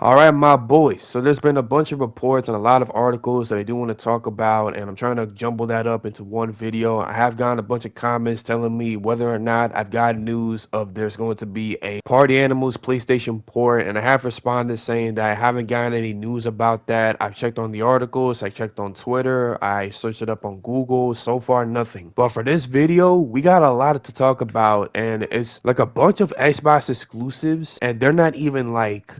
All right, my boys. So there's been a bunch of reports and a lot of articles that I do want to talk about, and I'm trying to jumble that up into one video. I have gotten a bunch of comments telling me whether or not I've got news of there's going to be a Party Animals PlayStation port, and I have responded saying that I haven't gotten any news about that. I've checked on the articles, I checked on Twitter, I searched it up on Google. So far, nothing. But for this video, we got a lot to talk about, and it's like a bunch of Xbox exclusives, and they're not even like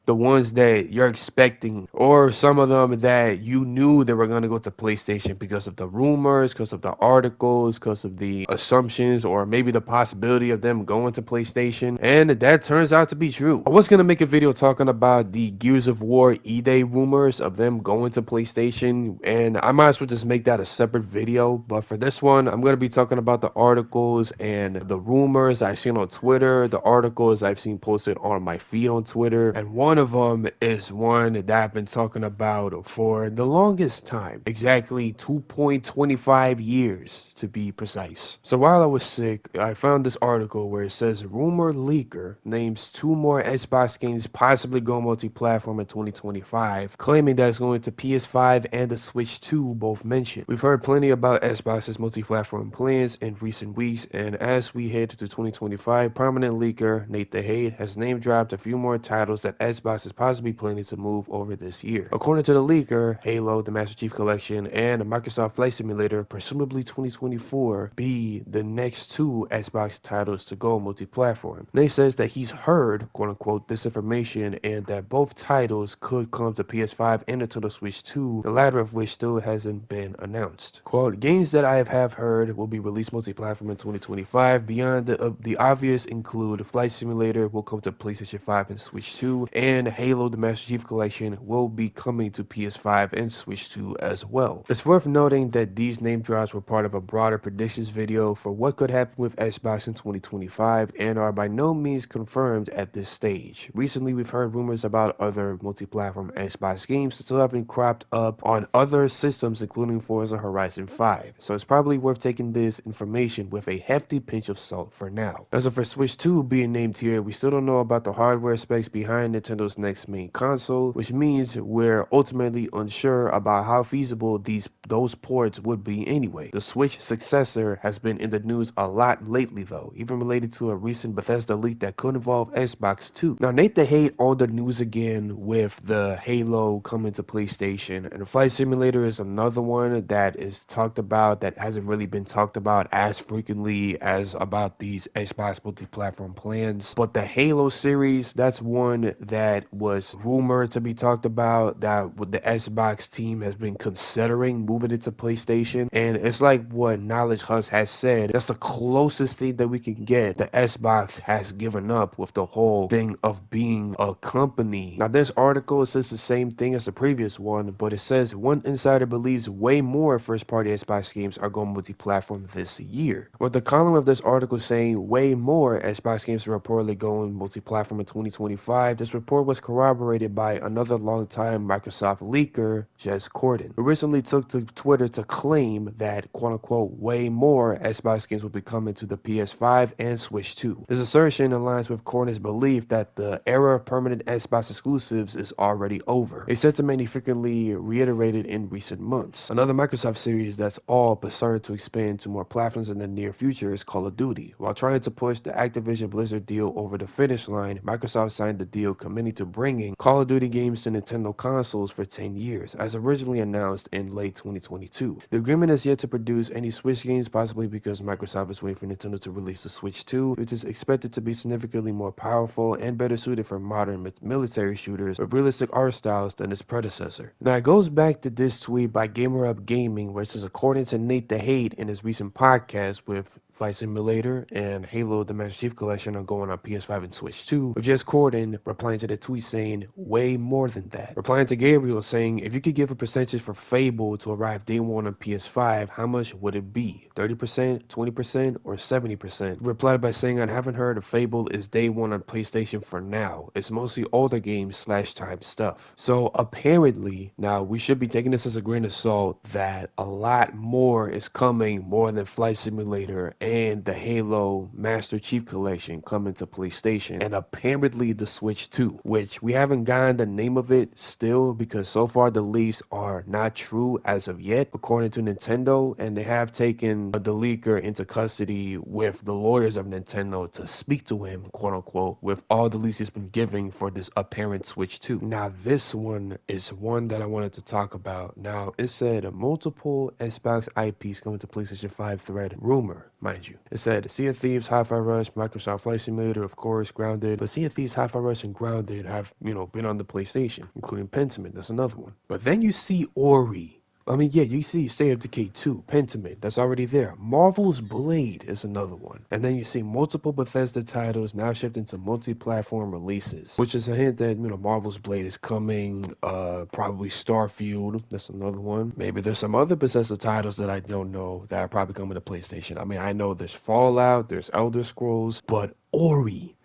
the ones that you're expecting, or some of them that you knew they were going to go to PlayStation because of the rumors, because of the articles, because of the assumptions, or maybe the possibility of them going to PlayStation. And that turns out to be true. I was going to make a video talking about the Gears of War E-Day rumors of them going to PlayStation, and I might as well just make that a separate video. But for this one, I'm going to be talking about the articles and the rumors I've seen on Twitter, the articles I've seen posted on my feed on Twitter, and one of them is one that I've been talking about for the longest time, exactly 2.25 years to be precise. So while I was sick, I found this article where it says rumor leaker names two more Xbox games possibly go multi-platform in 2025, claiming that it's going to PS5 and the Switch 2 both mentioned. We've heard plenty about Xbox's multi-platform plans in recent weeks, and as we head to 2025, prominent leaker Nate the Hate has name dropped a few more titles that Xbox is possibly planning to move over this year. According to the leaker, Halo, the Master Chief Collection, and Microsoft Flight Simulator, presumably 2024, be the next two Xbox titles to go multi-platform. Nate says that he's heard, quote-unquote, this information and that both titles could come to PS5 and Nintendo Switch 2, the latter of which still hasn't been announced. Quote, games that I have heard will be released multi-platform in 2025. Beyond the obvious include Flight Simulator will come to PlayStation 5 and Switch 2, and Halo the Master Chief Collection will be coming to PS5 and Switch 2 as well. It's worth noting that these name drops were part of a broader predictions video for what could happen with Xbox in 2025 and are by no means confirmed at this stage. Recently, we've heard rumors about other multi-platform Xbox games still having cropped up on other systems, including Forza Horizon 5, so it's probably worth taking this information with a hefty pinch of salt for now. As of for Switch 2 being named here, we still don't know about the hardware specs behind Nintendo's next main console, which means we're ultimately unsure about how feasible those ports would be anyway. The Switch successor has been in the news a lot lately though, even related to a recent Bethesda leak that could involve Xbox 2. Now Nate the Hate on the news again with the Halo coming to PlayStation, and the Flight Simulator is another one that is talked about that hasn't really been talked about as frequently as about these Xbox multi-platform plans. But the Halo series, that's one that was rumored to be talked about, that the Xbox team has been considering moving it to PlayStation. And it's like what Knowledge Huss has said, that's the closest thing that we can get. The Xbox has given up with the whole thing of being a company. Now this article says the same thing as the previous one, but it says one insider believes way more first-party Xbox games are going multi-platform this year. With the column of this article saying way more Xbox games are reportedly going multi-platform in 2025, this report was corroborated by another longtime Microsoft leaker, Jez Corden, who recently took to Twitter to claim that quote-unquote way more Xbox games will be coming to the PS5 and Switch 2. This assertion aligns with Corden's belief that the era of permanent Xbox exclusives is already over, a sentiment he frequently reiterated in recent months. Another Microsoft series that's all but started to expand to more platforms in the near future is Call of Duty. While trying to push the Activision Blizzard deal over the finish line, Microsoft signed the deal committing to bringing Call of Duty games to Nintendo consoles for 10 years, as originally announced in late 2022. The agreement is yet to produce any Switch games, possibly because Microsoft is waiting for Nintendo to release the Switch 2, which is expected to be significantly more powerful and better suited for modern military shooters with realistic art styles than its predecessor. Now it goes back to this tweet by GamerUp Gaming, where it says, according to Nate the Hate in his recent podcast with Flight Simulator and Halo the Master Chief Collection are going on PS5 and Switch 2, with Jez Corden replying to the tweet saying way more than that. Replying to Gabriel saying, if you could give a percentage for Fable to arrive day one on PS5, how much would it be? 30%, 20%, or 70%? Replied by saying, I haven't heard of Fable is day one on PlayStation for now. It's mostly older games / time stuff. So apparently, now we should be taking this as a grain of salt that a lot more is coming, more than Flight Simulator and the Halo Master Chief Collection coming to PlayStation, and apparently the Switch 2, which we haven't gotten the name of it still because so far the leaks are not true as of yet, according to Nintendo, and they have taken the leaker into custody with the lawyers of Nintendo to speak to him, quote unquote, with all the leaks he's been giving for this apparent Switch 2. Now, this one is one that I wanted to talk about. Now, it said multiple Xbox IPs coming to PlayStation 5 thread. Rumor, mind you. It said Sea of Thieves, Hi-Fi Rush, Microsoft Flight Simulator, of course, Grounded. But Sea of Thieves, Hi-Fi Rush, and Grounded have, been on the PlayStation, including Pentiment. That's another one. But then you see Ori. I mean, yeah, you see State of Decay 2, Pentiment, that's already there. Marvel's Blade is another one. And then you see multiple Bethesda titles now shifting to multi-platform releases, which is a hint that, Marvel's Blade is coming, probably Starfield, that's another one. Maybe there's some other Bethesda titles that I don't know that are probably coming to PlayStation. I mean, I know there's Fallout, there's Elder Scrolls, but Ori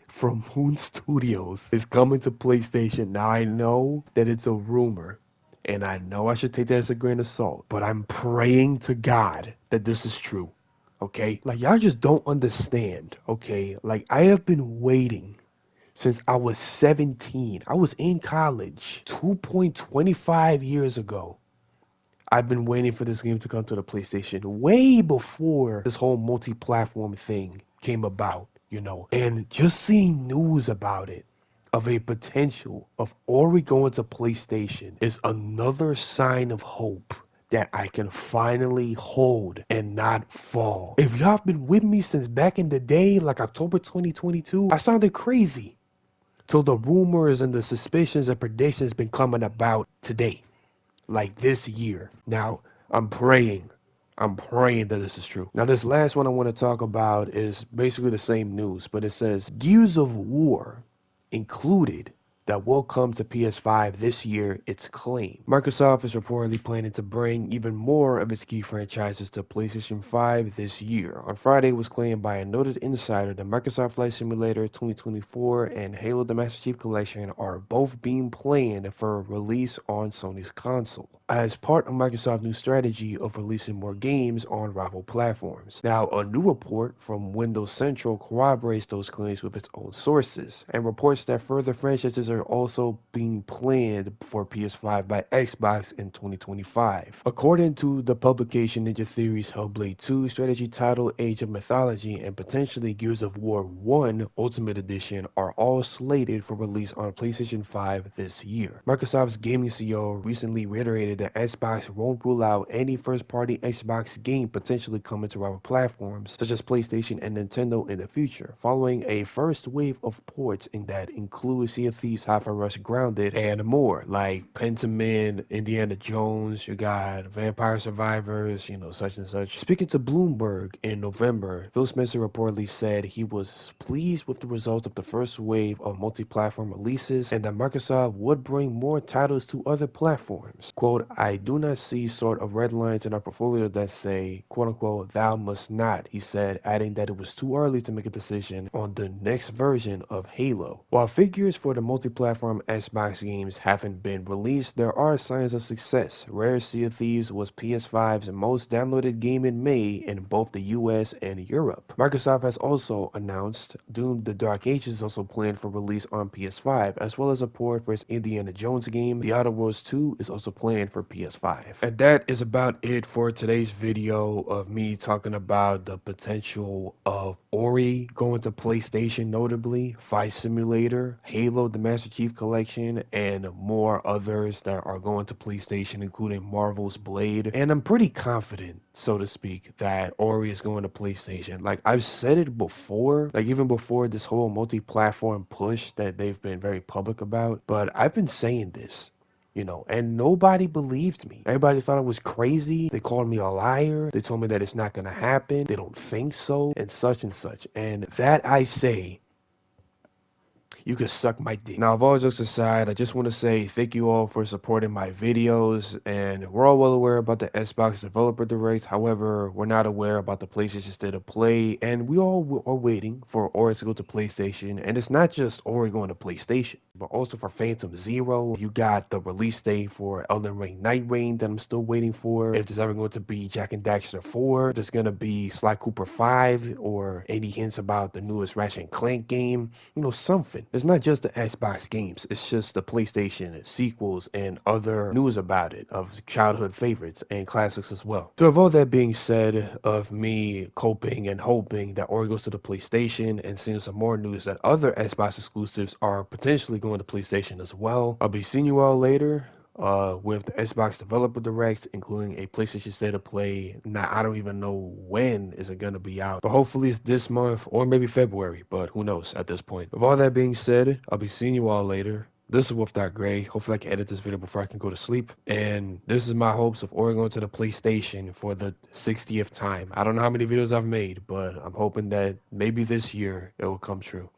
from Moon Studios is coming to PlayStation. Now I know that it's a rumor, and I know I should take that as a grain of salt, but I'm praying to God that this is true. Okay? Like y'all just don't understand. Okay? Like I have been waiting since I was 17. I was in college 2.25 years ago. I've been waiting for this game to come to the PlayStation way before this whole multi-platform thing came about, And just seeing news about it, of a potential of Ori going to PlayStation, is another sign of hope that I can finally hold and not fall. If y'all been with me since back in the day, like October 2022, I sounded crazy till the rumors and the suspicions and predictions been coming about today, like this year. Now, I'm praying. I'm praying that this is true. Now, this last one I want to talk about is basically the same news, but it says Gears of War included that will come to PS5 this year, it's claimed. Microsoft is reportedly planning to bring even more of its key franchises to PlayStation 5 this year. On Friday, it was claimed by a noted insider that Microsoft Flight Simulator 2024 and Halo the Master Chief Collection are both being planned for release on Sony's console, as part of Microsoft's new strategy of releasing more games on rival platforms. Now, a new report from Windows Central corroborates those claims with its own sources, and reports that further franchises are also being planned for PS5 by Xbox in 2025. According to the publication Ninja Theory's Hellblade 2 strategy title Age of Mythology and potentially Gears of War 1 Ultimate Edition are all slated for release on PlayStation 5 this year. Microsoft's gaming CEO recently reiterated that Xbox won't rule out any first-party Xbox game potentially coming to rival platforms such as PlayStation and Nintendo in the future, following a first wave of ports in that include Sea of Thieves, Hi-Fi Rush, Grounded, and more, like Pentiment, Indiana Jones, you got Vampire Survivors, such and such. Speaking to Bloomberg in November, Phil Spencer reportedly said he was pleased with the results of the first wave of multi-platform releases and that Microsoft would bring more titles to other platforms. Quote, I do not see sort of red lines in our portfolio that say, quote unquote, thou must not, he said, adding that it was too early to make a decision on the next version of Halo. While figures for the multi-platform Xbox games haven't been released, there are signs of success. Rare Sea of Thieves was PS5's most downloaded game in May in both the US and Europe. Microsoft has also announced Doom the Dark Ages is also planned for release on PS5, as well as a port for its Indiana Jones game. The Outer Worlds 2 is also planned for PS5. And that is about it for today's video of me talking about the potential of Ori going to PlayStation, notably Flight Simulator, Halo the Master Chief Collection, and more others that are going to PlayStation, including Marvel's Blade. And I'm pretty confident, so to speak, that Ori is going to PlayStation. Like I've said it before, like even before this whole multi-platform push that they've been very public about, but I've been saying this, and nobody believed me. Everybody thought I was crazy. They called me a liar. They told me that it's not going to happen. They don't think so, and such and such. And that I say, you can suck my dick. Now, of all jokes aside, I just want to say thank you all for supporting my videos, and we're all well aware about the Xbox developer direct. However, we're not aware about the PlayStation State of Play, and we all are waiting for Ori to go to PlayStation. And it's not just Ori going to PlayStation, but also for Phantom Zero. You got the release date for Elden Ring Night Rain that I'm still waiting for. If there's ever going to be Jack and Daxter 4, there's going to be Sly Cooper 5, or any hints about the newest Ratchet and Clank game, something. It's not just the Xbox games, it's just the PlayStation sequels and other news about it of childhood favorites and classics as well. So, with all that being said, of me coping and hoping that Ori goes to the PlayStation and seeing some more news that other Xbox exclusives are potentially going to PlayStation as well, I'll be seeing you all later with the Xbox Developer Directs, including a PlayStation State of Play. Now, I don't even know when is it going to be out, but hopefully it's this month or maybe February, but who knows at this point. With all that being said, I'll be seeing you all later. This is Wolf.Gray. Hopefully I can edit this video before I can go to sleep. And this is my hopes of Ori going to the PlayStation for the 60th time. I don't know how many videos I've made, but I'm hoping that maybe this year it will come true.